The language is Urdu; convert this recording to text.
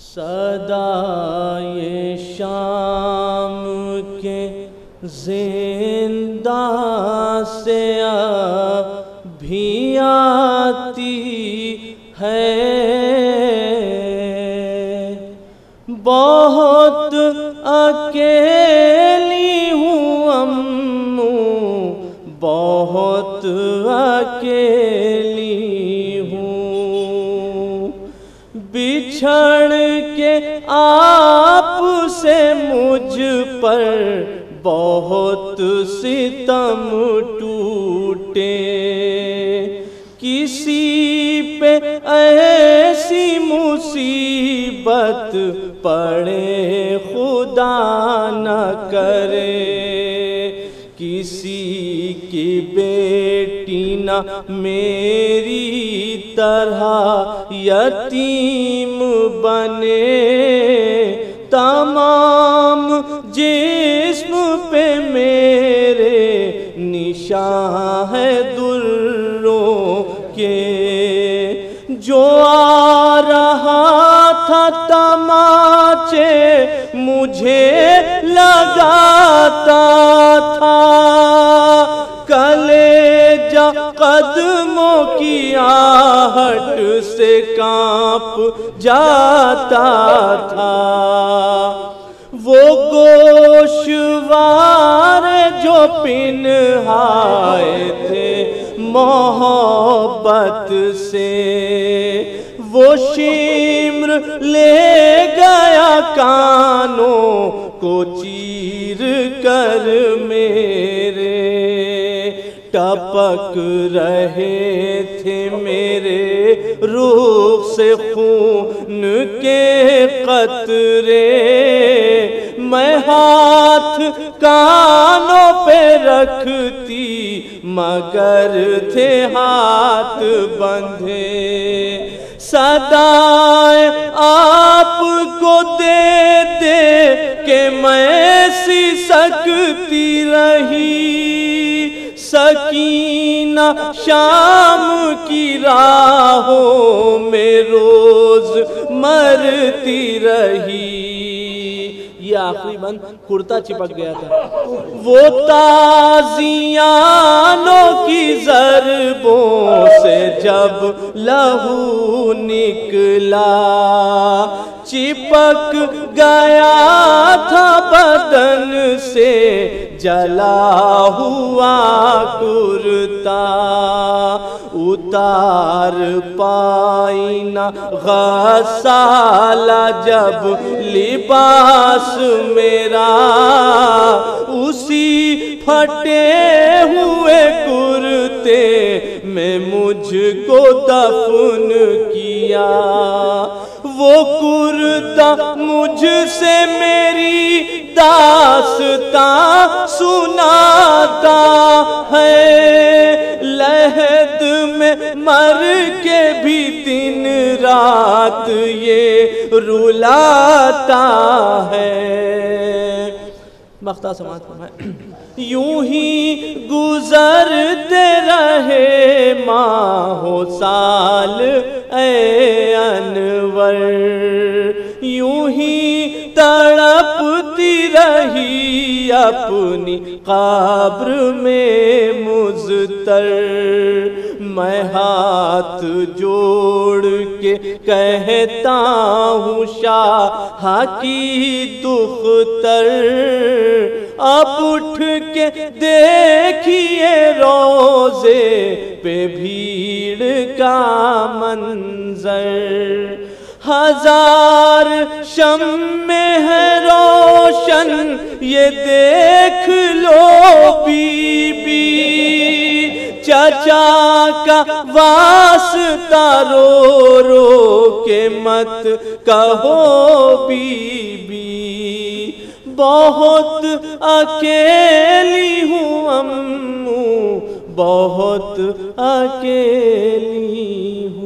صدائے شام کے زندہ سے بھی آتی ہے، بہت اکیلی ہوں امّو، بہت اکیلی ہوں، بچھڑ کے آپ سے مجھ پر بہت ستم ٹوٹے، کسی پہ ایسی مصیبت پڑے خدا نہ کرے، کسی کی بیٹی نہ میری طرح یتیم بنے، تمام جسم پہ میرے نشان ہے دروں کے، جو آ رہا تھا تماچے مجھے لگاتا تھا، کلیجہ قدموں کی آہٹ سے کانپ جاتا تھا، وہ گوشوار جو پنہائے تھے محبت سے، وہ شمر لے گیا کانوں کو چیر کر میرے، ٹپک رہے تھے میرے رخ سے خون کے قطرے، میں ہاتھ کانوں پہ رکھتی مگر تھے ہاتھ بندھے، صدائیں آپ کو دے دے کہ میں سسکتی رہی، سکینہ شام کی راہوں میں روز مرتی رہی۔ یہ آخری بند کرتا چپک گیا تھا، وہ تازیانوں کی ضربوں سے جب لہو نکلا، چپک گیا تھا بدن سے جلا ہوا کرتا، اتار پائی نہ غسالہ جب لباس میرا، اسی پھٹے ہوئے کرتے میں مجھ کو دفن کیا، وہ کرتا مجھ سے میری داستاں سناتا ہے، لحد میں مر کے بھی دن رات یہ رلاتا ہے۔ مختہ سماعت فرمائے، یوں ہی گزرتے رہے ماہ و سال اے انور، یوں ہی تڑپتی رہی اپنی قبر میں مضطر، میں ہاتھ جوڑ کے کہتا ہوں شاہ کی دختر، اب اٹھ کے دیکھیے روزے پہ بھیڑ کا منظر، ہزار شمع ہے روشن یہ دیکھ لو بی بی، چچا کا واسطہ رو رو کے مت کہو بی بی، بہت اکیلی ہوں امّو، بہت اکیلی ہوں۔